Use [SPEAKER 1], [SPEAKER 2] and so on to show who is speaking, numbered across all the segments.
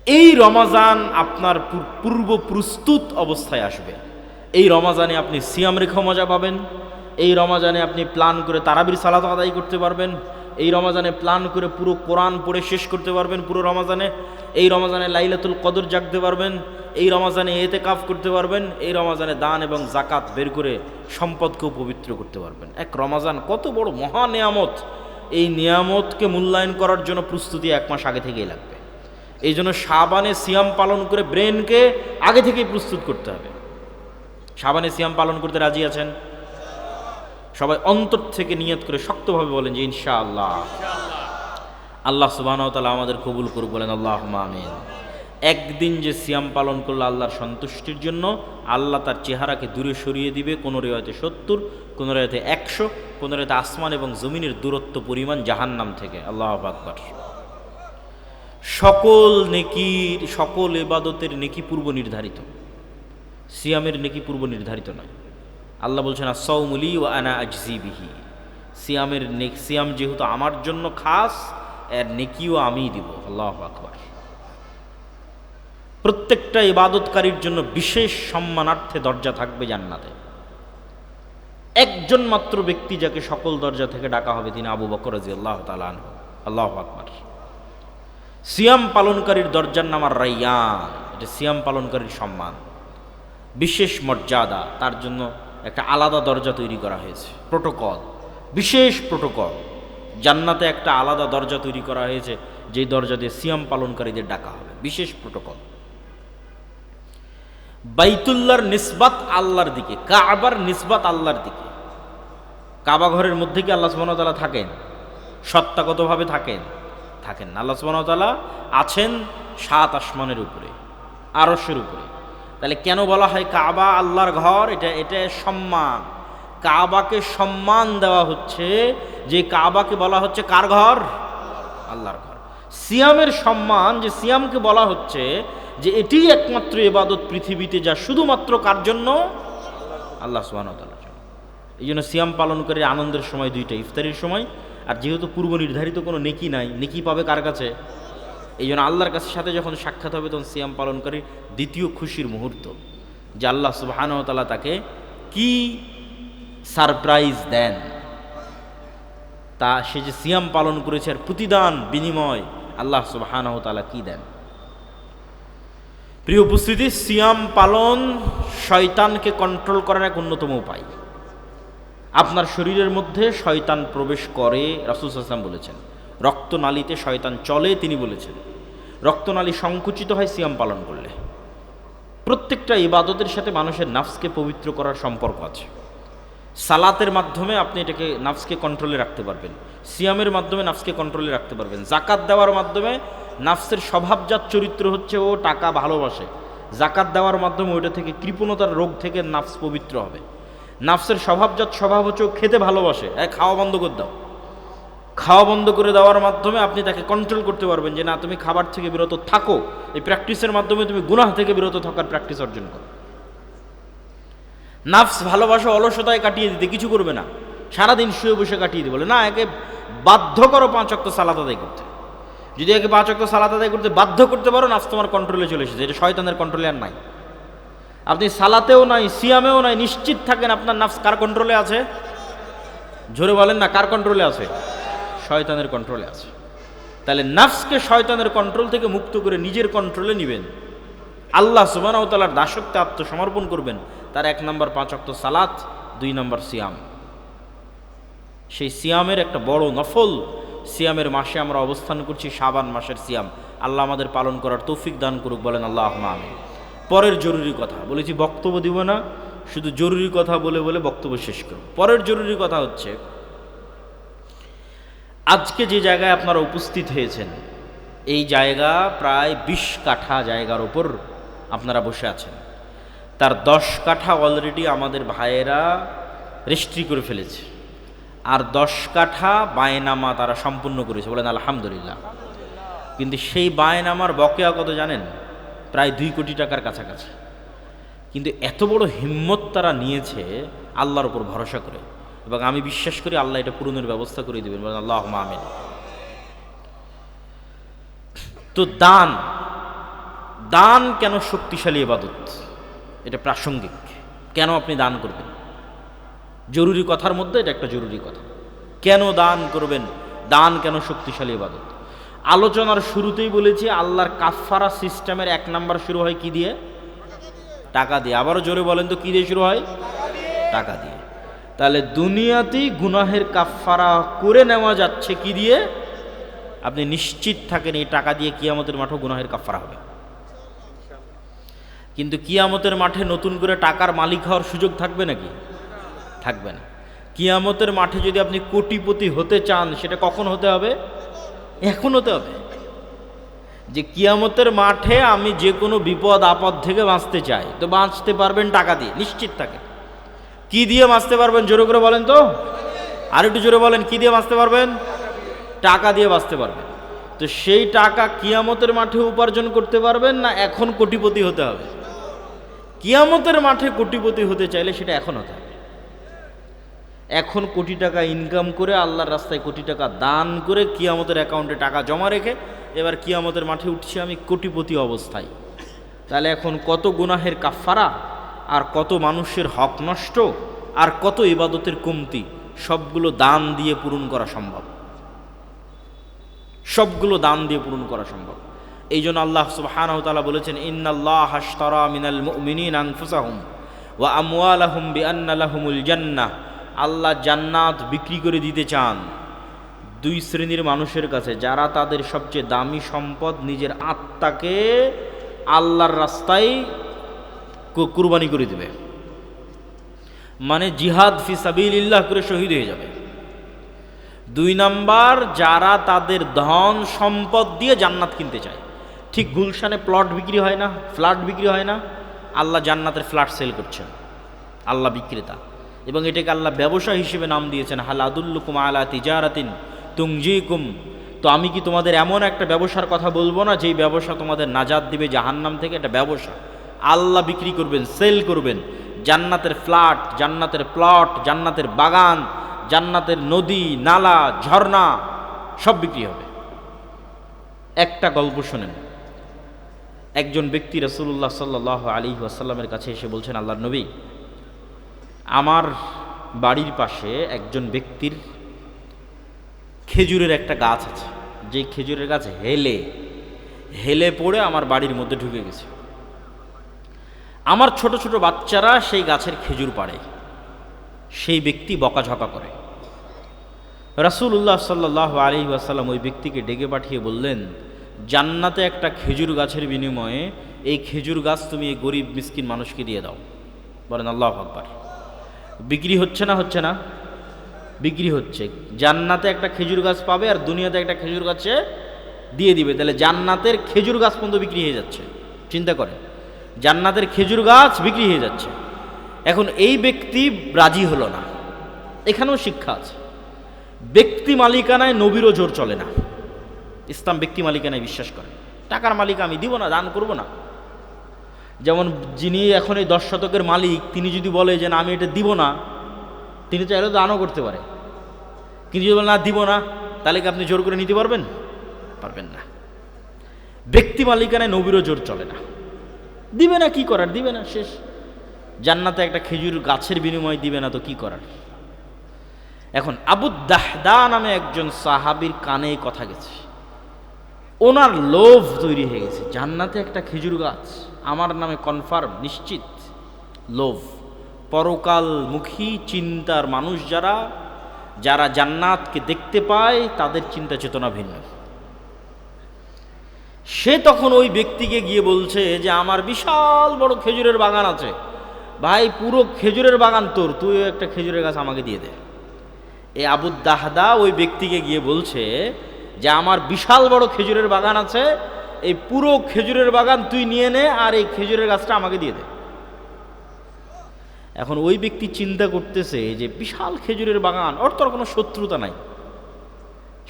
[SPEAKER 1] এই রমাজান আপনার পূর্ব প্রস্তুত অবস্থায় আসবে। এই রমাজানে আপনি সিয়াম রেখা মজা পাবেন। এই রমাজানে আপনি প্ল্যান করে তারাবির সালাত আদায় করতে পারবেন। এই রমাজানে প্ল্যান করে পুরো কোরআন পড়ে শেষ করতে পারবেন পুরো রমাজানে। এই রমাজানে লাইলাতুল কদর জাগতে পারবেন। এই রমাজানে এতেকাফ করতে পারবেন। এই রমাজানে দান এবং জাকাত বের করে সম্পদকেও পবিত্র করতে পারবেন। এক রমাজান কত বড় মহা নিয়ামত! এই নিয়ামতকে মূল্যায়ন করার জন্য প্রস্তুতি 1 মাস আগে থেকেই লাগবে। এই জন্য শাবানে সিয়াম পালন করে ব্রেনকে আগে থেকেই প্রস্তুত করতে হবে। শাবানে সিয়াম পালন করতে রাজি আছেন? সবাই অন্তর থেকে নিয়ত করে শক্তভাবে বলেন যে ইনশাআল্লাহ। আল্লাহ সুবহানাহু ওয়া তাআলা আমাদের কবুল করুক, বলেন আল্লাহুম্মা আমিন। একদিন যে সিয়াম পালন করলে আল্লাহর সন্তুষ্টির জন্য আল্লাহ তার চেহারাকে দূরে সরিয়ে দিবে, কোনো রিওয়ায়াতে 70, কোনো রিওয়ায়াতে 100, কোনো রিওয়ায়াতে আসমান এবং জমিনের দূরত্ব পরিমাণ জাহান্নাম থেকে। আল্লাহু আকবার। সকল নেকির, সকল ইবাদতের নেকি পূর্ব নির্ধারিত, সিয়ামের নেকি পূর্ব নির্ধারিত নয়। আল্লাহ বলছেন আস-সাওমু লি ওয়া আনা আজজি বিহি। সিয়াম যেহেতু আমার জন্য খাস, এর নেকিও আমিই দিব। আল্লাহু আকবার। প্রত্যেকটা ইবাদতকারীর জন্য বিশেষ সম্মানার্থে দরজা থাকবে জান্নাতে। একজন মাত্র ব্যক্তি যাকে সকল দরজা থেকে ডাকা হবে তিনি আবু বকর রাদিয়াল্লাহু তাআলা আনহু। আল্লাহু আকবার। সিয়াম পালনকারীর দরজার নাম আর রায়্যান। এটা সিয়াম পালনকারীর সম্মান, বিশেষ মর্যাদা। তার জন্য একটা আলাদা দরজা তৈরি করা হয়েছে, প্রোটোকল, বিশেষ প্রোটোকল। জান্নাতে একটা আলাদা দরজা তৈরি করা হয়েছে, যেই দরজা দিয়ে সিয়াম পালনকারীদের ডাকা হবে, বিশেষ প্রোটোকল। বাইতুল্লাহর নিসবাত আল্লাহর দিকে, কাবার নিসবাত আল্লাহর দিকে। কাবা ঘরের মধ্যে কি আল্লাহ সুবহানাহু ওয়া তাআলা থাকেন? সত্তাগতভাবে থাকেন? থাকেন না। আল্লাহ সুবহানাহু ওয়া তাআলা আছেন 7 আসমানের উপরে, আরশের উপরে। তাহলে কেন বলা হয় কাবা আল্লাহর ঘর? এটা সম্মান। কাবাকে সম্মান দেওয়া হচ্ছে, যে কাবাকে বলা হচ্ছে কার ঘর? আল্লাহর ঘর। সিয়ামের সম্মান, যে সিয়ামকে বলা হচ্ছে যে এটি একমাত্র ইবাদত পৃথিবীতে যা শুধুমাত্র কার জন্য? আল্লাহ সুবহানাহু ওয়া তাআলার জন্য। এই জন্য সিয়াম পালনকারীর আনন্দের সময় দুইটা, ইফতারির সময়, আর যেহেতু পূর্ব নির্ধারিত কোনো নেকি নাই, নেকি পাবে কার কাছে? এই জন্য আল্লাহর কাছে সাথে যখন সাক্ষাৎ হবে তখন সিয়াম পালনকারীর দ্বিতীয় খুশির মুহূর্ত, যে আল্লাহ সুবহানাহু ওয়া তাআলা তাকে কি সারপ্রাইজ দেন, তা সে যে সিয়াম পালন করেছে আর প্রতিদান বিনিময় আল্লাহ সুবহানাহু ওয়া তাআলা কি দেন। প্রিয় উপস্থিতি, সিয়াম পালন শয়তানকে কন্ট্রোল করার এক অন্যতম উপায়। আপনার শরীরের মধ্যে শয়তান প্রবেশ করে, রাসূল সাল্লাল্লাহু আলাইহি ওয়াসাল্লাম বলেছেন। রক্তনালীতে শয়তান চলে, তিনি বলেছেন। রক্তনালী সংকুচিত হয় সিয়াম পালন করলে। প্রত্যেকটা ইবাদতের সাথে মানুষের নাফসকে পবিত্র করার সম্পর্ক আছে। সালাতের মাধ্যমে আপনি এটাকে নাফসকে কন্ট্রোলে রাখতে পারবেন, সিয়ামের মাধ্যমে নাফসকে কন্ট্রোলে রাখতে পারবেন। জাকাত দেওয়ার মাধ্যমে নাফসের স্বভাবজাত চরিত্র হচ্ছে ও টাকা ভালোবাসে, জাকাত দেওয়ার মাধ্যমে ওইটা থেকে কৃপণতার রোগ থেকে নাফস পবিত্র হবে। নাফসের স্বভাবজাত স্বভাব হচ্ছে ও খেতে ভালোবাসে, খাওয়া বন্ধ করে দাও। খাওয়া বন্ধ করে দেওয়ার মাধ্যমে আপনি তাকে কন্ট্রোল করতে পারবেন যে না, তুমি খাবার থেকে বিরত থাকো। এই প্র্যাকটিসের মাধ্যমে তুমি গুনাহ থেকে বিরত থাকার প্র্যাকটিস অর্জন করো। নাফস ভালোবাসা অলসতায় কাটিয়ে দিতে, কিছু করবে না, সারাদিন শুয়ে বসে কাটিয়ে দিতে বলে না, একে বাধ্য করো 5 ওয়াক্ত সালাত আদায় করতে। যদি একে 5 ওয়াক্ত সালাত আদায় করতে বাধ্য করতে পারো, নাফস তোমার কন্ট্রোলে চলে এসেছে। এটা শয়তানের কন্ট্রোলে আর নাই। আপনি সালাতেও নাই, সিয়ামেও নাই, নিশ্চিত থাকেন আপনার নাফস কার কন্ট্রোলে আছে? জোরে বলেন না, কার কন্ট্রোলে আছে? শয়তানের কন্ট্রোলে আছে। তাহলে নাফসকে শয়তানের কন্ট্রোল থেকে মুক্ত করে নিজের কন্ট্রোলে নেবেন, আল্লাহ সুবহানাহু ওয়া তাআলার দাসত্বে আত্মসমর্পণ করবেন। তার 1 নম্বর 5 ওয়াক্ত সালাত, 2 নম্বর সিয়াম। সেই সিয়ামের একটা বড় নফল সিয়ামের মাসে আমরা অবস্থান করছি, শাবান মাসের সিয়াম। আল্লাহ আমাদের পালন করার তৌফিক দান করুক, বলেন আল্লাহুম্মা আমিন। পরের জরুরি কথা বলেছি, বক্তব্য দিব না, শুধু জরুরি কথা বলে বলে বক্তব্য শেষ করব। পরের জরুরি কথা হচ্ছে, আজকে যে জায়গায় আপনারা উপস্থিত হয়েছেন, এই জায়গা প্রায় 20 কাঠা জায়গার উপর আপনারা বসে আছেন। তার 10 কাঠা অলরেডি আমাদের ভাইয়েরা রেজিস্ট্রি করে ফেলেছে, আর 10 কাঠা বায়নামা তারা সম্পূর্ণ করেছে, বলেন আলহামদুলিল্লাহ। কিন্তু সেই বায়নামার বকেয়া কত জানেন? প্রায় 2 কোটি টাকার কাছাকাছি। কিন্তু এত বড় হিম্মত তারা নিয়েছে আল্লাহর উপর ভরসা করে, এবং আমি বিশ্বাস করি আল্লাহ এটা পূরণের ব্যবস্থা করে দেবেন, বলেন আল্লাহুম্মা আমিন। তো দান, দান কেন শক্তিশালী ইবাদত, এটা প্রাসঙ্গিক। কেন আপনি দান করবেন, জরুরি কথার মধ্যে এটা একটা জরুরি কথা। কেন দান করবেন, দান কেন শক্তিশালী ইবাদত? আলোচনার শুরুতেই বলেছি আল্লাহর কাফফারা সিস্টেমের 1 নাম্বার শুরু হয় কি দিয়ে? টাকা দিয়ে। আবারও জোরে বলেন তো কি দিয়ে শুরু হয়? টাকা দিয়ে। তাহলে দুনিয়াতেই গুনাহের কাফফারা করে নেওয়া যাচ্ছে কি দিয়ে? আপনি নিশ্চিত থাকেন এই টাকা দিয়ে কিয়ামতের মাঠে গুনাহের কাফফারা হবে। কিন্তু কিয়ামতের মাঠে নতুন করে টাকার মালিক হওয়ার সুযোগ থাকবে নাকি? থাকবে না। কিয়ামতের মাঠে যদি আপনি কোটিপতি হতে চান, সেটা কখন হতে হবে? এখন হতে হবে। যে কিয়ামতের মাঠে আমি যে কোনো বিপদ আপদ থেকে বাঁচতে চাই, তো বাঁচতে পারবেন টাকা দিয়ে, নিশ্চিত থাকে। কি দিয়ে বাঁচতে পারবেন জোরে করে বলেন তো, আর একটু জোরে বলেন, কি দিয়ে বাঁচতে পারবেন? টাকা দিয়ে বাঁচতে পারবেন। তো সেই টাকা কিয়ামতের মাঠে উপার্জন করতে পারবেন না এখন কোটিপতি হতে হবে? কিয়ামতের মাঠে কোটিপতি হতে চাইলে সেটা এখন হতে হবে। এখন কোটি টাকা ইনকাম করে আল্লাহর রাস্তায় কোটি টাকা দান করে কিয়ামতের অ্যাকাউন্টে টাকা জমা রেখে এবার কিয়ামতের মাঠে উঠছি আমি কোটিপতি অবস্থায়। তাহলে এখন কত গুনাহের কাফফারা, আর কত মানুষের হক নষ্ট, আর কত ইবাদতের কমতি, সবগুলো দান দিয়ে পূরণ করা সম্ভব। সবগুলো দান দিয়ে পূরণ করা সম্ভব। এই জন্য আল্লাহ সুবহানাহু ওয়া তাআলা বলেছেন, ইন্নাল্লাহা আশতারা মিনাল মুমিনিনা আনফুসাহুম ওয়া আমওয়ালাহুম বিআন্না লাহুমুল জান্নাহ। আল্লাহ জান্নাত বিক্রি করে দিতে চান 2 শ্রেণীর মানুষের কাছে, যারা তাদের সবচেয়ে দামি সম্পদ নিজের আত্মাকে আল্লাহর রাস্তায় কুরবানি করে দেবে, মানে জিহাদ ফি সাবিলিল্লাহ করে শহীদ হয়ে যাবে। 2 নাম্বার, যারা তাদের ধন সম্পদ দিয়ে জান্নাত কিনতে চায়। ঠিক গুলশানে প্লট বিক্রি হয় না, ফ্ল্যাট বিক্রি হয় না, আল্লাহ জান্নাতের ফ্ল্যাট সেল করছেন, আল্লাহ বিক্রেতা। এবং এটাকে আল্লাহ ব্যবসা হিসেবে নাম দিয়েছেন, হাল আদুল্লুকুম আলা তিজারাতিন তুনজিকুম। তো আমি কি তোমাদের এমন একটা ব্যবসার কথা বলবো না যেই ব্যবসা তোমাদের নাজাত দিবে জাহান্নাম থেকে? এটা ব্যবসা, আল্লাহ বিক্রি করবেন, সেল করবেন। জান্নাতের ফ্ল্যাট, জান্নাতের প্লট, জান্নাতের বাগান, জান্নাতের নদী নালা ঝর্ণা সব বিক্রি হবে। একটা গল্প শোনেন। একজন ব্যক্তি রাসূলুল্লাহ সাল্লাল্লাহু আলাইহি ওয়াসাল্লামের কাছে এসে বলছেন, আল্লাহর নবী, আমার বাড়ির পাশে একজন ব্যক্তির খেজুরের একটা গাছ আছে, যে খেজুরের গাছ হেলে হেলে পড়ে আমার বাড়ির মধ্যে ঢুকে গেছে। আমার ছোট ছোট বাচ্চারা সেই গাছের খেজুর পাড়ে, সেই ব্যক্তি বকাঝকা করে। রাসূলুল্লাহ সাল্লাল্লাহু আলাইহি ওয়াসাল্লাম ওই ব্যক্তিকে ডেকে পাঠিয়ে বললেন, জান্নাতে একটা খেজুর গাছের বিনিময়ে এই খেজুর গাছ তুমি এই গরিব মিসকিন মানুষকে দিয়ে দাও। বলেন আল্লাহু আকবার। বিক্রি হচ্ছে না? হচ্ছে না? বিক্রি হচ্ছে। জান্নাতে একটা খেজুর গাছ পাবে আর দুনিয়াতে একটা খেজুর গাছে দিয়ে দিবে। তাহলে জান্নাতের খেজুর গাছ পর্যন্ত বিক্রি হয়ে যাচ্ছে। চিন্তা করেন, জান্নাতের খেজুর গাছ বিক্রি হয়ে যাচ্ছে। এখন এই ব্যক্তি রাজি হলো না। এখানেও শিক্ষা আছে। ব্যক্তি মালিকানায় নবীরও জোর চলে না। ইসলাম ব্যক্তি মালিকানায় বিশ্বাস করে। টাকার মালিক আমি দিব না, দান করব না। যেমন যিনি এখন এই 10 শতকের মালিক, তিনি যদি বলে যে না আমি এটা দিব না, তিনি চাইলে দানও করতে পারে। কিন্তু যদি বলে না দিব না, তাহলে কি আপনি জোর করে নিতে পারবেন? পারবেন না। ব্যক্তি মালিকানায় নবীরও জোর চলে না। দিবে না, কি করার? দিবে না, শেষ। জান্নাতে একটা খেজুর গাছের বিনিময়ে দিবে না তো কি করার? এখন আবু দাহদা নামে একজন সাহাবীর কানে কথা গেছে, ওনার লোভ তৈরি হয়ে গেছে। জান্নাতে একটা খেজুর গাছ আমার নামে কনফার্ম, নিশ্চিত। লোভ, পরকালমুখী চিন্তার মানুষ যারা যারা জান্নাতকে দেখতে পায়, তাদের চিন্তা চেতনা ভিন্ন। সে তখন ওই ব্যক্তিকে গিয়ে বলছে যে আমার বিশাল বড় খেজুরের বাগান আছে, ভাই পুরো খেজুরের বাগান তোর, তুই একটা খেজুরের গাছ আমাকে দিয়ে দে। এই আবু দাহদা ওই ব্যক্তিকে গিয়ে বলছে যে আমার বিশাল বড় খেজুরের বাগান আছে, এই পুরো খেজুরের বাগান তুই নিয়ে নে আর এই খেজুরের গাছটা আমাকে দিয়ে দে। এখন ওই ব্যক্তি চিন্তা করতেছে যে বিশাল খেজুরের বাগান, ওর তোর কোনো শত্রুতা নাই,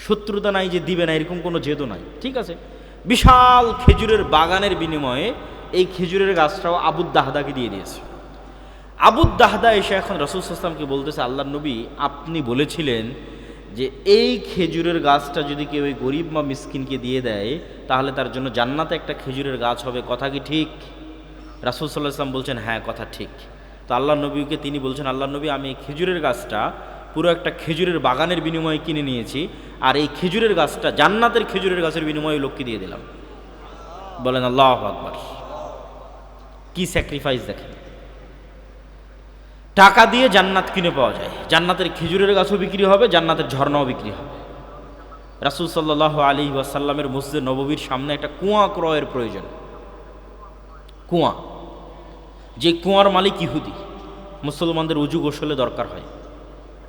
[SPEAKER 1] শত্রুতা নাই যে দিবে না, এরকম কোনো জেদও নাই। ঠিক আছে, বিশাল খেজুরের বাগানের বিনিময়ে এই খেজুরের গাছটাও আবু দাহদাকে দিয়ে দিয়েছে। আবু দাহদা এসে এখন রাসূল সাল্লাল্লাহু আলাইহি ওয়াসাল্লামকে বলতেছে, আল্লাহর নবী আপনি বলেছিলেন যে এই খেজুরের গাছটা যদি কেউ ওই গরিব বা মিসকিনকে দিয়ে দেয় তাহলে তার জন্য জান্নাতে একটা খেজুরের গাছ হবে। কথা কি ঠিক? রাসূল সাল্লাল্লাহু আলাইহি ওয়াসাল্লাম বলছেন হ্যাঁ কথা ঠিক। তো আল্লাহ নবীকে তিনি বলছেন, আল্লাহ নবী, আমি এই খেজুরের গাছটা পুরো একটা খেজুরের বাগানের বিনিময়ে কিনে নিয়েছি, আর এই খেজুরের গাছটা জান্নাতের খেজুরের গাছের বিনিময়ে লোককে দিয়ে দিলাম। বলেন আল্লাহু আকবার। কি স্যাক্রিফাইস দেখেন! টাকা দিয়ে জান্নাত কিনে পাওয়া যায়। জান্নাতের খেজুরের গাছও বিক্রি হবে, জান্নাতের ঝর্ণাও বিক্রি হবে। রাসূল সাল্লাল্লাহু আলাইহি ওয়াসাল্লামের মসজিদে নববীর সামনে একটা কুয়া ক্রয়ের প্রয়োজন। কুয়া, যে কুয়ার মালিক ইহুদি, মুসলমানদের উজু গোসলে দরকার হয়।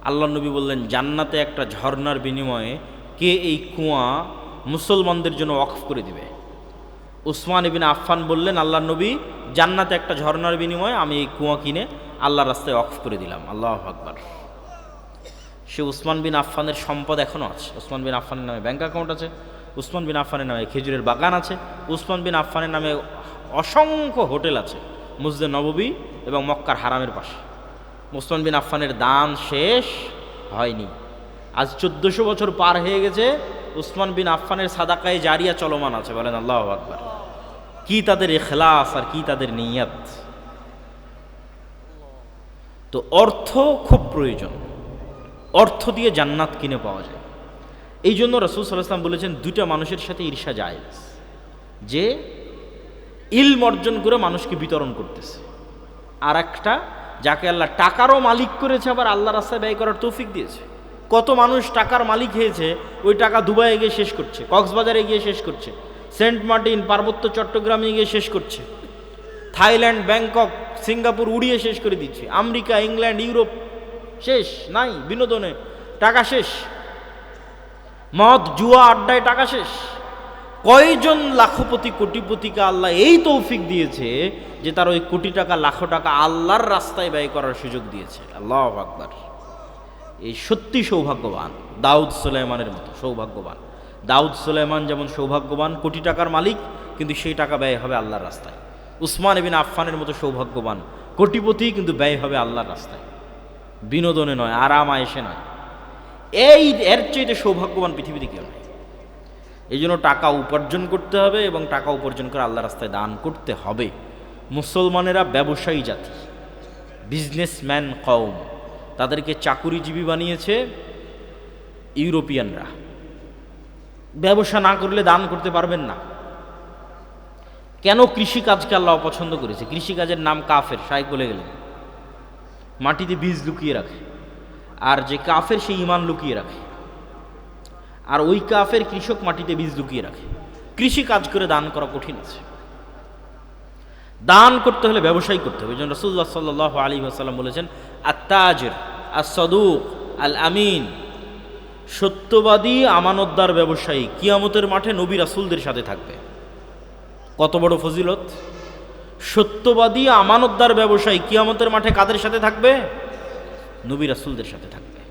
[SPEAKER 1] আল্লাহ নবী বললেন, জান্নাতে একটা ঝর্ণার বিনিময়ে কে এই কুয়া মুসলমানদের জন্য ওয়াকফ করে দিবে? উসমান ইবনে আফফান বললেন, আল্লাহ নবী, জান্নাতে একটা ঝর্ণার বিনিময়ে আমি এই কুয়া কিনে আল্লাহর রাস্তায় ওয়াকফ করে দিলাম। আল্লাহু আকবার। সে উসমান বিন আফফানের সম্পদ এখনও আছে। উসমান বিন আফফানের নামে ব্যাংক অ্যাকাউন্ট আছে, উসমান বিন আফফানের নামে খেজুরের বাগান আছে, উসমান বিন আফফানের নামে অসংখ্য হোটেল আছে মসজিদে নববী এবং মক্কার হারামের পাশে। উসমান বিন আফফানের দান শেষ হয়নি। আজ 1400 বছর পার হয়ে গেছে, উসমান বিন আফফানের সাদাকায়ে জারিয়া চলমান আছে। বলেন আল্লাহু আকবার। কি তাদের ইখলাস আর কি তাদের নিয়ত! তো অর্থ খুব প্রয়োজন, অর্থ দিয়ে জান্নাত কিনে পাওয়া যায়। এই জন্য রাসূল সাল্লাল্লাহু আলাইহি ওয়াসাল্লাম বলেছেন, দুইটা মানুষের সাথে ঈর্ষা জায়েজ, যে ইলম অর্জন করে মানুষকে বিতরণ করতেছে, আর একটা যাকে আল্লাহ টাকারও মালিক করেছে আবার আল্লাহ রাস্তায় ব্যয় করার তৌফিক দিয়েছে। কত মানুষ টাকার মালিক হয়েছে, ওই টাকা দুবাইয়ে গিয়ে শেষ করছে, কক্সবাজারে গিয়ে শেষ করছে, সেন্ট মার্টিন, পার্বত্য চট্টগ্রামে গিয়ে শেষ করছে, থাইল্যান্ড, ব্যাংকক, সিঙ্গাপুর উড়িয়ে শেষ করে দিচ্ছে, আমেরিকা, ইংল্যান্ড, ইউরোপ শেষ নাই, বিনোদনে টাকা শেষ, মদ জুয়া আড্ডায় টাকা শেষ। কয়জন লাখপতি কোটিপতিকে আল্লাহ এই তৌফিক দিয়েছে যে তার ওই কোটি টাকা লাখো টাকা আল্লাহর রাস্তায় ব্যয় করার সুযোগ দিয়েছে। আল্লাহু আকবার। এই সত্যি সৌভাগ্যবান, দাউদ সুলাইমানের মতো সৌভাগ্যবান। দাউদ সুলাইমান যেমন সৌভাগ্যবান, কোটি টাকার মালিক, কিন্তু সেই টাকা ব্যয় হবে আল্লাহর রাস্তায়। উসমান ইবনে আফফানের মতো সৌভাগ্যবান, কোটিপতি, কিন্তু ব্যয় হবে আল্লাহর রাস্তায়, বিনোদনে নয়, আরাম আয়েশে নয়। এর চেয়ে সৌভাগ্যবান পৃথিবীতে কেউ নয়। এই জন্য টাকা উপার্জন করতে হবে এবং টাকা উপার্জন করে আল্লাহর রাস্তায় দান করতে হবে। মুসলমানেরা ব্যবসায়ী জাতি, বিজনেসম্যান কওম। তাদেরকে চাকুরিজীবী বানিয়েছে ইউরোপিয়ানরা। ব্যবসা না করলে দান করতে পারবেন না। কেন কৃষিকাজকে আল্লাহ অপছন্দ করেছে? কৃষিকাজের নাম কাফের, শায়েখ বলে গেলেন। মাটিতে বীজ লুকিয়ে রাখে, আর যে কাফের সে ঈমান লুকিয়ে রাখে, আর ওই কাফের কৃষক মাটিতে বীজ লুকিয়ে রাখে। কৃষি কাজ করে দান করা কঠিন আছে। দান করতে হলে ব্যবসায়ী করতে হবে। এই জন্য রাসূলুল্লাহ সাল্লাল্লাহু আলাইহি ওয়াসাল্লাম বলেছেন, আত-তাজির আস-সাদুক আল-আমিন, সত্যবাদী আমানতদার ব্যবসায়ী কিয়ামতের মাঠে নবী রাসূলদের সাথে থাকবে। কত বড় ফজিলত! সত্যবাদী আমানতদার ব্যবসায়ী কিয়ামতের মাঠে কাদের সাথে থাকবে? নবী রাসূলদের সাথে থাকবে।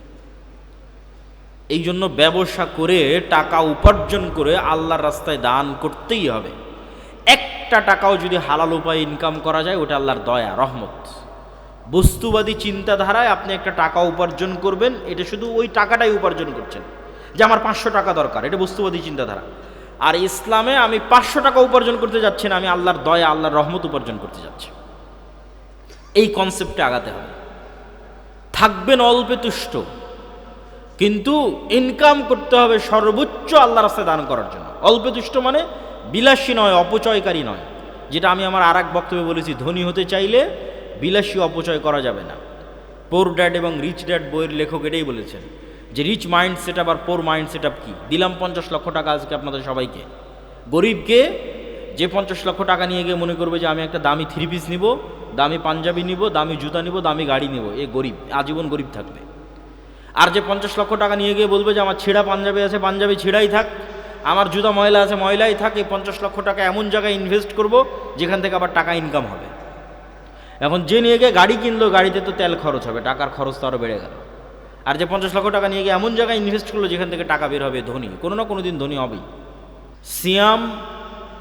[SPEAKER 1] এই জন্য ব্যবসা করে টাকা উপার্জন করে আল্লাহর রাস্তায় দান করতেই হবে। একটা টাকাও যদি হালাল উপায়ে ইনকাম করা যায়, ওটা আল্লাহর দয়া, রহমত। বস্তুবাদী চিন্তাধারায় আপনি একটা টাকা উপার্জন করবেন, এটা শুধু ওই টাকাটাই উপার্জন করছেন, যে আমার 500 টাকা দরকার, এটা বস্তুবাদী চিন্তাধারা। আর ইসলামে আমি 500 টাকা উপার্জন করতে যাচ্ছি না, আমি আল্লাহর দয়া, আল্লাহর রহমত উপার্জন করতে যাচ্ছি। এই কনসেপ্টে আগাতে হবে। থাকবেন অল্পে তুষ্ট, কিন্তু ইনকাম করতে হবে সর্বোচ্চ আল্লাহর রাস্তায় দান করার জন্য। অল্পে তুষ্ট মানে বিলাসী নয়, অপচয়কারী নয়। যেটা আমি আমার আর এক বক্তব্যে বলেছি, ধনী হতে চাইলে বিলাসী অপচয় করা যাবে না। পোর ড্যাড এবং রিচ ড্যাড বইয়ের লেখক এটাই বলেছেন, যে রিচ মাইন্ড সেট আপ আর পোর মাইন্ড সেট আপ কী। দিলাম 50 লক্ষ টাকা আজকে আপনাদের সবাইকে। গরিবকে, যে 50 লক্ষ টাকা নিয়ে গিয়ে মনে করবে যে আমি একটা দামি 3 পিস নিব, দামি পাঞ্জাবি নিব, দামি জুতা নিব, দামি গাড়ি নিব, এ গরিব, আজীবন গরিব থাকবে। আর যে 50 লক্ষ টাকা নিয়ে গিয়ে বলবে যে আমার ছেঁড়া পাঞ্জাবি আছে, পাঞ্জাবি ছেঁড়াই থাক, আমার জুতা ময়লা আছে, ময়লাই থাক, এই 50 লক্ষ টাকা এমন জায়গায় ইনভেস্ট করব যেখান থেকে আবার টাকা ইনকাম হবে। এখন যে নিয়ে গিয়ে গাড়ি কিনলো, গাড়িতে তো তেল খরচ হবে, টাকার খরচ তো আরও বেড়ে গেল। আর যে 50 লক্ষ টাকা নিয়ে গিয়ে এমন জায়গায় ইনভেস্ট করলো যেখান থেকে টাকা বের হবে, ধনী কোনো না কোনো দিন ধনী হবেই। সিয়াম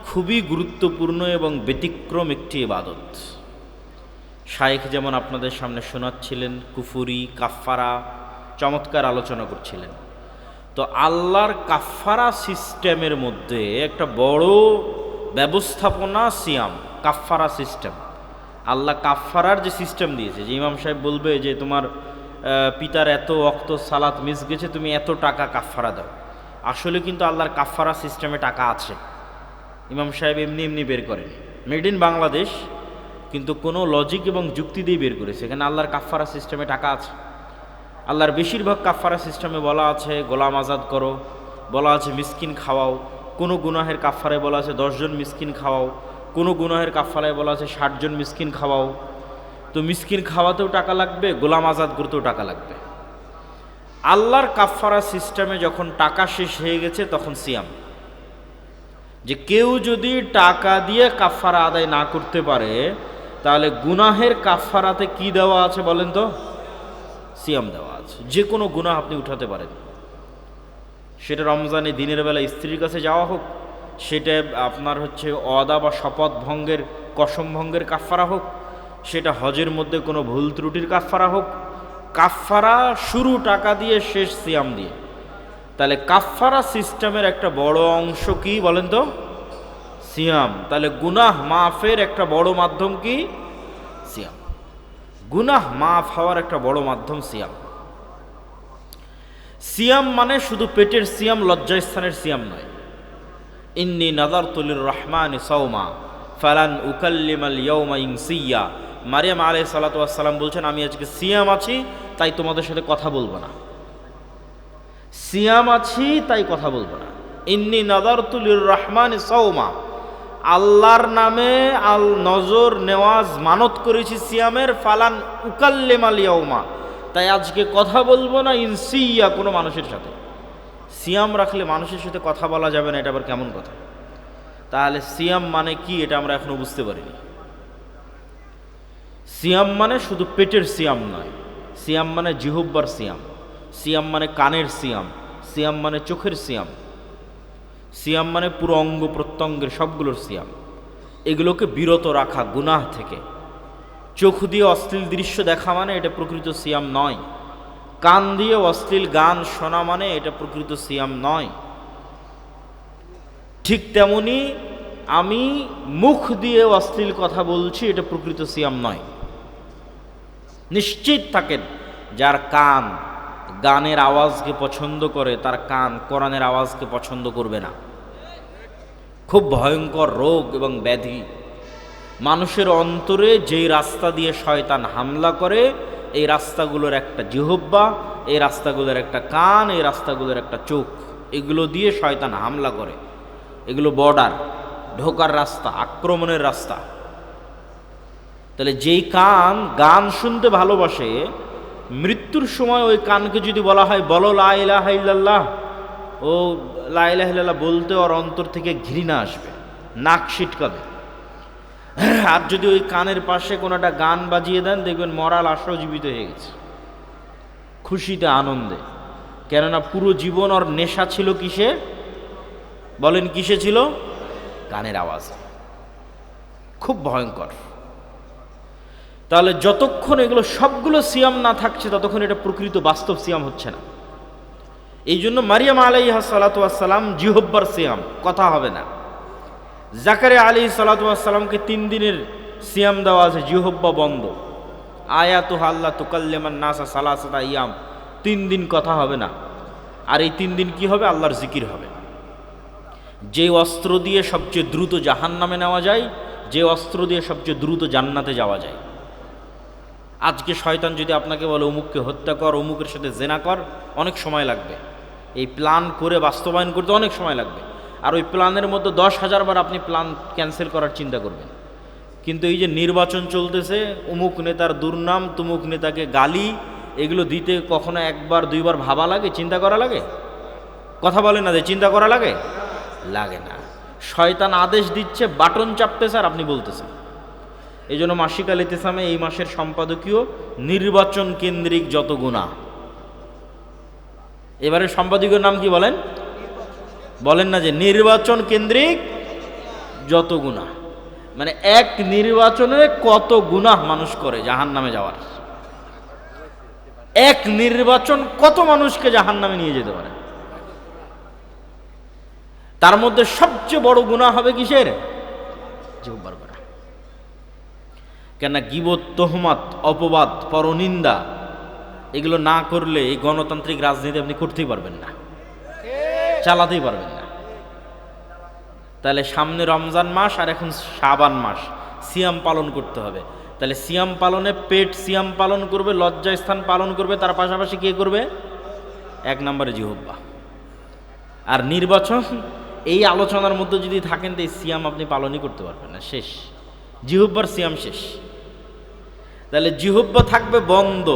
[SPEAKER 1] খুবই গুরুত্বপূর্ণ এবং ব্যতিক্রম একটি ইবাদত। শায়েখ যেমন আপনাদের সামনে শোনাচ্ছিলেন, কুফুরি, কাফফারা চমৎকার আলোচনা করছিলেন। তো আল্লাহর কাফফারা সিস্টেমের মধ্যে একটা বড় ব্যবস্থাপনা সিয়াম, কাফফারা সিস্টেম। আল্লাহ কাফফারার যে সিস্টেম দিয়েছে, যে ইমাম সাহেব বলবে যে তোমার পিতার এত ওয়াক্ত সালাত মিস গেছে, তুমি এত টাকা কাফফারা দাও। আসলে কিন্তু আল্লাহর কাফফারা সিস্টেমে টাকা আছে, ইমাম সাহেব এমনি এমনি বের করেনি, মেড ইন বাংলাদেশ, কিন্তু কোনো লজিক এবং যুক্তি দিয়ে বের করেছে। এখানে আল্লাহর কাফফারা সিস্টেমে টাকা আছে। আল্লাহর বেশিরভাগ কাফফারা সিস্টেমে বলা আছে গোলাম আজাদ করো, বলা আছে মিসকিন খাওয়াও, কোনো গুনাহের কাফফারায় বলা আছে 10 জন মিসকিন খাওয়াও, কোনো গুনাহের কাফফারায় বলা আছে 60 জন মিসকিন খাওয়াও। তো মিসকিন খাওয়াতেও টাকা লাগবে, গোলাম আজাদ করতেও টাকা লাগবে। আল্লাহর কাফফারা সিস্টেমে যখন টাকা শেষ হয়ে গেছে তখন সিয়াম, যে কেউ যদি টাকা দিয়ে কাফফারা আদায় না করতে পারে তাহলে গুনাহের কাফফারাতে কি দেওয়া আছে বলেন তো? সিয়াম দেওয়া আছে। যে কোনো গুনাহ আপনি উঠাতে পারেন, সেটা রমজানে দিনের বেলা স্ত্রীর কাছে যাওয়া হোক, সেটা আপনার হচ্ছে ওয়াদা বা শপথ ভঙ্গের, কসম ভঙ্গের কাফফারা হোক, সেটা হজের মধ্যে কোনো ভুল ত্রুটির কাফফারা হোক। কাফফারা শুরু টাকা দিয়ে, শেষ সিয়াম দিয়ে। তাহলে কাফফারা সিস্টেমের একটা বড় অংশ কি বলেন তো? সিয়াম। তাহলে গুনাহ মাফের একটা বড় মাধ্যম কি? সিয়াম। গুনাহ মাফ হওয়ার একটা বড় মাধ্যম সিয়াম। সিয়াম মানে শুধু পেটের সিয়াম, লজ্জাস্থানের সিয়াম নয়। ইন্নী নাযারতু লির-রহমানি সাওমা ফালান উকাল্লিমাল ইয়াওমা ইনসিয়্যা। মারিয়াম আলাইহিস সালাতু ওয়াস সালাম বলছেন, আমি আজকে সিয়াম আছি তাই তোমাদের সাথে কথা বলবো না। সিয়াম আছি তাই কথা বলবো না। ইন্নী নাযারতু লির-রহমানি সাওমা, আল্লাহর নামে নজর নেওয়াজ মানত করেছি সিয়ামের, ফালান উকাল্লিমাল ইয়াওমা, তাই আজকে কথা বলবো না ইনসিয়্যা, কোনো মানুষের সাথে। সিয়াম রাখলে মানুষের সাথে কথা বলা যাবে না, এটা আবার কেমন কথা? তাহলে সিয়াম মানে কি এটা আমরা এখনো বুঝতে পারিনি। সিয়াম মানে শুধু পেটের সিয়াম নয়, সিয়াম মানে জিহ্বার সিয়াম, সিয়াম মানে কানের সিয়াম, সিয়াম মানে চোখের সিয়াম, সিয়াম মানে পুরো অঙ্গ প্রত্যঙ্গের সবগুলোর সিয়াম। এগুলোকে বিরত রাখা গুনাহ থেকে। চোখ দিয়ে অশ্লীল দৃশ্য দেখা মানে এটা প্রকৃত সিয়াম নয়। কান দিয়ে অশ্লীল গান শোনা মানে এটা প্রকৃত সিয়াম নয়। ঠিক তেমনি আমি মুখ দিয়ে অশ্লীল কথা বলছি, এটা প্রকৃত সিয়াম নয়। নিশ্চিত থাকেন, যার কান গানের আওয়াজকে পছন্দ করে, তার কান কোরআনের আওয়াজকে পছন্দ করবে না। খুব ভয়ঙ্কর রোগ এবং ব্যাধি। মানুষের অন্তরে যেই রাস্তা দিয়ে শয়তান হামলা করে, এই রাস্তাগুলোর একটা জিহ্বা, এই রাস্তাগুলোর একটা কান, এই রাস্তাগুলোর একটা চোখ, এগুলো দিয়ে শয়তান হামলা করে। এগুলো বর্ডার, ঢোকার রাস্তা, আক্রমণের রাস্তা। তাহলে যেই কান গান শুনতে ভালোবাসে, মৃত্যুর সময় ওই কানকে যদি বলা হয় বলো লা ইলাহা ইল্লাল্লাহ, ও লা ইলাহা ইল্লাল্লাহ বলতে ওর অন্তর থেকে ঘৃণা আসবে, নাক সিটকাবে। আর যদি ওই কানের পাশে কোনো একটা গান বাজিয়ে দেন, দেখবেন মরা লাশও জীবিত হয়ে গেছে, খুশিতে আনন্দে। কেননা পুরো জীবন ওর নেশা ছিল কিসে বলেন? কিসে ছিল? গানের আওয়াজ। খুব ভয়ঙ্কর। তাহলে যতক্ষণ এগুলো সবগুলো সিয়াম না থাকছে, ততক্ষণ এটা প্রকৃত বাস্তব সিয়াম হচ্ছে না। এই জন্য মারিয়াম আলাইহিস সালাতু ওয়াস সালাম জিহ্বার সিয়াম, কথা হবে না। জাকারিয়া আলাইহিস সালাতু ওয়াস সালামকে 3 দিনের সিয়াম দেওয়া আছে, জিহ্বা বন্ধ। আয়াতুহা আল্লা তুকাল্লিমান নাসা সালাসাতা ইয়াম, 3 দিন কথা হবে না। আর এই 3 দিন কি হবে? আল্লাহর জিকির হবে। যে অস্ত্র দিয়ে সবচেয়ে দ্রুত জাহান্নামে নেওয়া যায়, যে অস্ত্র দিয়ে সবচেয়ে দ্রুত জান্নাতে যাওয়া যায়। আজকে শয়তান যদি আপনাকে বলে অমুককে হত্যা কর, অমুকের সাথে জেনা কর, অনেক সময় লাগবে। এই প্ল্যান করে বাস্তবায়ন করতে অনেক সময় লাগবে। আর ওই প্ল্যানের মধ্যে 10,000 বার আপনি প্ল্যান ক্যান্সেল করার চিন্তা করবেন। কিন্তু এই যে নির্বাচন চলতেছে, অমুক নেতার দুর্নাম, তুমুক নেতাকে গালি, এগুলো দিতে কখনো 1-2 বার ভাবা লাগে, চিন্তা করা লাগে? কথা বলে না যে চিন্তা করা লাগে? লাগে না। শয়তান আদেশ দিচ্ছে, বাটন চাপতেছে আর আপনি বলতেছেন। এই জন্য মাসিক আল ইতিসামে এই মাসের সম্পাদকীয় নির্বাচন কেন্দ্রিক যত গুনাহ। এবারে সম্পাদকীয় নাম কি বলেন? বলেন না যে নির্বাচন কেন্দ্রিক যত গুনাহ। মানে এক নির্বাচনে কত গুনাহ মানুষ করে জাহান্নামে যাওয়ার। এক নির্বাচন কত মানুষকে জাহান্নামে নিয়ে যেতে পারে। তার মধ্যে সবচেয়ে বড় গুনাহ হবে কিসের? জিহ্বার গুনাহ। কেন? গীবত, তোহমত, অপবাদ, পরনিন্দা এগুলো না করলে এই গণতান্ত্রিক রাজনীতি আপনি করতেই পারবেন না, চালাতেই পারবেন না। তাহলে সামনে রমজান মাস আর এখন শাবান মাস, সিয়াম পালন করতে হবে। তাহলে সিয়াম পালনে পেট সিয়াম পালন করবে, লজ্জাস্থান পালন করবে, তার পাশাপাশি কে করবে? এক নম্বরে জিহ্বা। আর নির্বাচন, এই আলোচনার মধ্যে যদি থাকেন তো এই সিয়াম আপনি পালনই করতে পারবেন না, শেষ। জিহ্বার সিয়াম শেষ। তাহলে জিহ্বা থাকবে বন্ধ,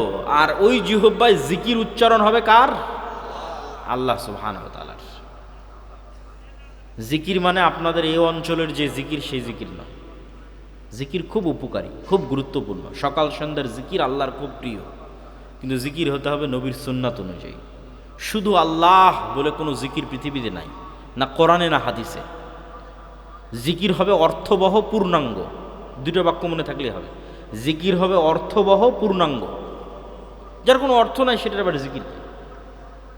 [SPEAKER 1] আর ওই জিহ্বায় জিকির উচ্চারণ হবে কার? আল্লাহ সুবহানাহু ওয়া তাআলার। জিকির মানে আপনাদের এই অঞ্চলের যে জিকির সেই জিকির নয়। জিকির খুব উপকারী, খুব গুরুত্বপূর্ণ। সকাল সন্ধ্যার জিকির আল্লাহর খুব প্রিয়, কিন্তু জিকির হতে হবে নবীর সুন্নাত অনুযায়ী। শুধু আল্লাহ বলে কোনো জিকির পৃথিবীতে নাই, না কোরআনে না হাদিসে। জিকির হবে অর্থবহ, পূর্ণাঙ্গ। দুটো বাক্য মনে থাকলে হবে। জিকির হবে অর্থবহ, পূর্ণাঙ্গ। যার কোনো অর্থ নাই সেটার আবার জিকির।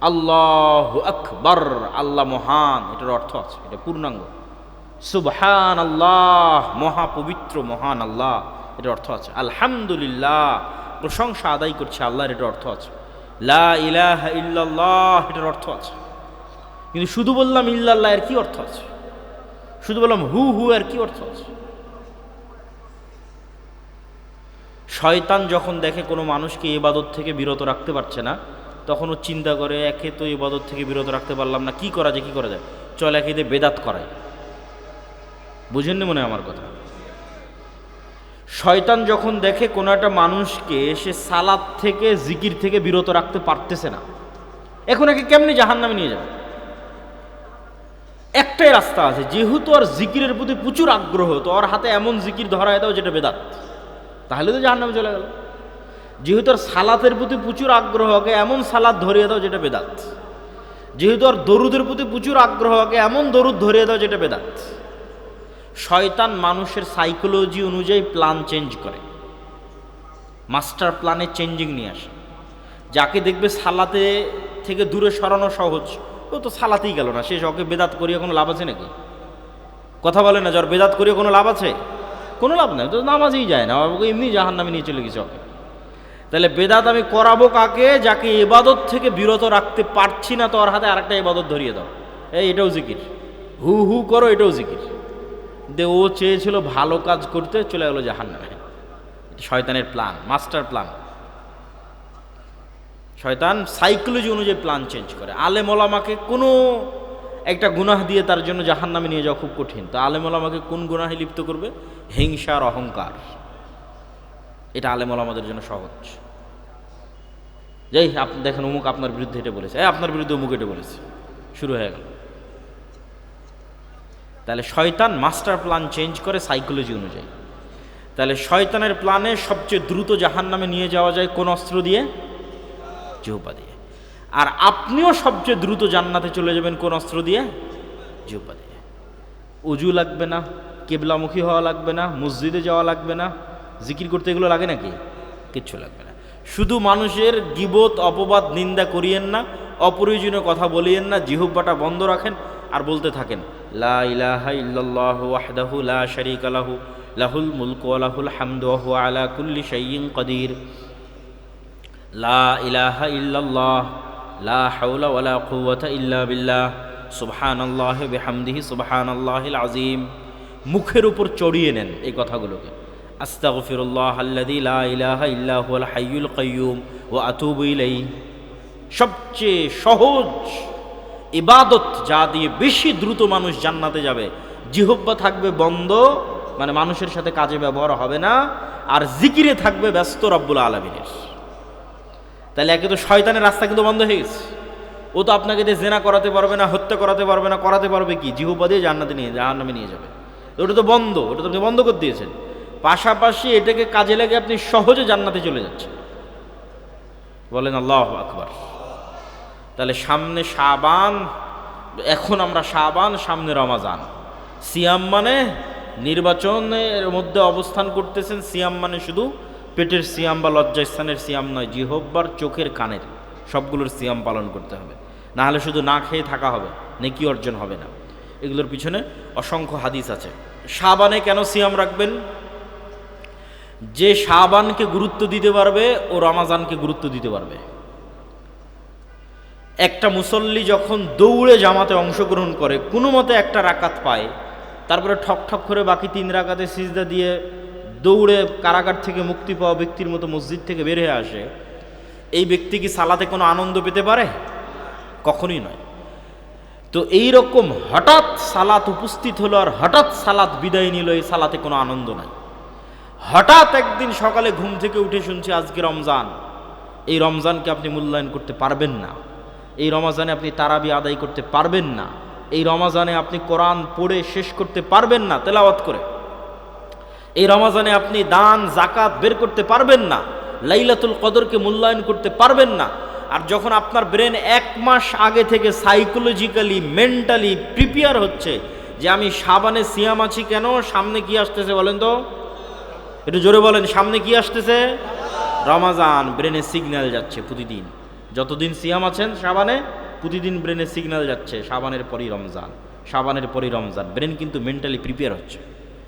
[SPEAKER 1] আল্লাহু আকবার, আল্লাহ মহান, এটার অর্থ আছে, এটা পূর্ণাঙ্গ। সুবহান আল্লাহ, মহাপবিত্র মহান আল্লাহ, এটার অর্থ আছে। আলহামদুলিল্লাহ, প্রশংসা আদায় করছে আল্লাহর, এটার অর্থ আছে। লা ইলাহা ইল্লাল্লাহ, এটার অর্থ আছে। কিন্তু শুধু বললাম ইল্লাল্লাহ, এর কি অর্থ আছে? শুধু বললাম হু হু, এর কি অর্থ আছে? শয়তান যখন দেখে কোনো মানুষকে ইবাদত থেকে বিরত রাখতে পারছে না, তখন ও চিন্তা করে, একে তো ইবাদত থেকে বিরত রাখতে পারলাম না, কি করা যায়, কি করা যায়? চল একে দিয়ে বেদাত করায়। বুঝেননি মনে হয় আমার কথা? শয়তান যখন দেখে কোনো একটা মানুষকে সে সালাত থেকে, জিকির থেকে বিরত রাখতে পারতেছে না, এখন একে কেমনি জাহান্নামে নিয়ে যাবে? একটাই রাস্তা আছে, যেহেতু আর জিকিরের প্রতি প্রচুর আগ্রহ, তো ওর হাতে এমন জিকির ধরায় দাও যেটা বেদাত, তাহলে তো জাহান্নামে চলে গেল। যেহেতু আর সালাতের প্রতি প্রচুর আগ্রহ, ওকে এমন সালাত ধরিয়ে দাও যেটা বেদাত। যেহেতু আর দরুদের প্রতি প্রচুর আগ্রহ, ওকে এমন দরুদ ধরিয়ে দাও যেটা বেদাত। শয়তান মানুষের সাইকোলজি অনুযায়ী প্ল্যান চেঞ্জ করে, মাস্টার প্ল্যানে চেঞ্জিং নিয়ে আসে। যাকে দেখবে সালাতে থেকে দূরে সরানো সহজ, ও তো সালাতেই গেল না, শেষ, ওকে বেদাত করিয়ে কোনো লাভ আছে নাকি? কথা বলে না, যার বেদাত করিয়ে কোনো লাভ আছে? কোনো লাভ নাই, তো নামাজেই যায় না, ওকে এমনি জাহান্নামে নিয়ে চলে গেছে ওকে। তাহলে বেদাত আমি করাবো কাকে? যাকে ইবাদত থেকে বিরত রাখতে পারছি না, তো ওর হাতে আরেকটা ইবাদত ধরিয়ে দাও, এটাও জিকির, হু হু করো, এটাও জিকির। দে ও চেয়েছিল ভালো কাজ করতে, চলে গেল জাহান্নামে। শয়তানের প্ল্যান, মাস্টার প্ল্যান। শয়তান সাইকোলজি অনুযায়ী প্ল্যান চেঞ্জ করে। আলেম ওলামাকে কোনো একটা গুনাহ দিয়ে তার জন্য জাহান্নামে নিয়ে যাওয়া খুব কঠিন। তো আলেম ওলামাকে কোন গুনাহে লিপ্ত করবে? হিংসা আর অহংকার। এটা আলেম ওলামাদের জন্য সহজ। যাই আপনি দেখেন, অমুক আপনার বিরুদ্ধে এটা বলেছে, আপনার বিরুদ্ধে অমুক এটা বলেছে, শুরু হয়ে গেল। তাহলে শয়তান মাস্টার প্ল্যান চেঞ্জ করে সাইকোলজি অনুযায়ী। তাহলে শয়তানের প্ল্যানে সবচেয়ে দ্রুত জাহান্নামে নিয়ে যাওয়া যায় কোন অস্ত্র দিয়ে? জিহ্বা দিয়ে। আর আপনিও সবচেয়ে দ্রুত জান্নাতে চলে যাবেন কোন অস্ত্র দিয়ে? জিহ্বা দিয়ে। উজু লাগবে না, কিবলামুখী হওয়া লাগবে না, মসজিদে যাওয়া লাগবে না, জিকির করতে এগুলো লাগে নাকি? কিচ্ছু লাগবে না। শুধু মানুষের গীবত, অপবাদ, নিন্দা করিয়েন না, অপ্রয়োজনীয় কথা বলিয়েন না, জিহ্বাটা বন্ধ রাখেন আর বলতে থাকেন লা ইলাহা ইল্লাল্লাহু ওয়াহদাহু লা শারীকা লাহু লাহুল মুলকু ওয়া লাহুল হামদু ওয়া হুয়া আলা কুল্লি শাইইন কাদির। লা ইলাহা ইল্লাল্লাহ, লা হাওলা ওয়ালা কুওয়াতা ইল্লা বিল্লাহ, সুবহানাল্লাহি ওয়া বিহামদিহি সুবহানাল্লাহিল আযীম। মুখের উপর চড়িয়ে নেন এই কথাগুলোকে। আস্তাগফিরুল্লাহ আল্লাযী লা ইলাহা ইল্লা হুয়াল হাইয়ুল কাইয়্যুম ওয়া আতুবু ইলাইহি। সবচেয়ে সহজ ইবাদত, যা দিয়ে বেশি দ্রুত মানুষ জান্নাতে যাবে। জিহ্বা থাকবে বন্ধ, মানে মানুষের সাথে কাজে ব্যবহার হবে না, আর জিকিরে থাকবে ব্যস্ত রব্বুল আলামিনের। তাহলে একে তো শয়তানের রাস্তা কিন্তু বন্ধ হয়ে গেছে। ও তো আপনাকে দিয়ে জেনা করাতে পারবে না, হত্যা করাতে পারবে না, করাতে পারবে কি? জিহ্বা দিয়ে জাহান্নামে নিয়ে যাবে। ওটা তো বন্ধ, ওটা তো আপনি বন্ধ করে দিয়েছেন। পাশাপাশি এটাকে কাজে লাগে আপনি সহজে জান্নাতে চলে যাচ্ছেন। বলেন আল্লাহু আকবার। তাহলে সামনে শাবান, এখন আমরা শাবান, সামনে রমাজান। সিয়াম মানে নির্বাচনের মধ্যে অবস্থান করতেছেন। সিয়াম মানে শুধু পেটের সিয়াম বা লজ্জাস্থানের সিয়াম নয়, জিহ্বার, চোখের, কানের সবগুলোর সিয়াম পালন করতে হবে। না হলে শুধু না খেয়ে থাকা হবে, নেকি অর্জন হবে না। এগুলোর পিছনে অসংখ্য হাদিস আছে। শাবানে কেন সিয়াম রাখবেন? যে শাবানকে গুরুত্ব দিতে পারবে ও রমাজানকে গুরুত্ব দিতে পারবে। একটা মুসল্লি যখন দৌড়ে জামাতে অংশগ্রহণ করে, কোনো মতে একটা রাকাত পায়, তারপরে ঠক ঠক করে বাকি 3 রাকাতে সিজদা দিয়ে দৌড়ে কারাগার থেকে মুক্তি পাওয়া ব্যক্তির মতো মসজিদ থেকে বের হয়ে আসে, এই ব্যক্তি কি সালাতে কোনো আনন্দ পেতে পারে? কখনোই নয়। তো এই রকম হঠাৎ সালাত উপস্থিত হলো আর হঠাৎ সালাত বিদায় নিল, এই সালাতে কোনো আনন্দ নাই। হঠাৎ একদিন সকালে ঘুম থেকে উঠে শুনছি আজকে রমজান, এই রমজানকে আপনি মূল্যায়ন করতে পারবেন না। এই রমজানে আপনি তারাবি আদায় করতে পারবেন না। এই রমজানে আপনি কোরআন পড়ে শেষ করতে পারবেন না তেলাওয়াত করে। এই রমজানে আপনি দান জাকাত বের করতে পারবেন না। লাইলাতুল কদরকে মূল্যায়ন করতে পারবেন না। আর যখন আপনার ব্রেন 1 মাস আগে থেকে সাইকোলজিক্যালি মেন্টালি প্রিপেয়ার হচ্ছে যে আমি শাবানে সিয়াম আছি, কেন? সামনে কি আসতেছে বলেন তো, একটু জোরে বলেন, সামনে কি আসতেছে? রমাজান। ব্রেনে সিগন্যাল যাচ্ছে প্রতিদিন, যতদিন সিয়াম আছেন শাবানে, প্রতিদিন ব্রেনে সিগন্যাল যাচ্ছে শাবানের পরই রমজান, শাবানের পরই রমজান। ব্রেন কিন্তু মেন্টালি প্রিপেয়ার হচ্ছে।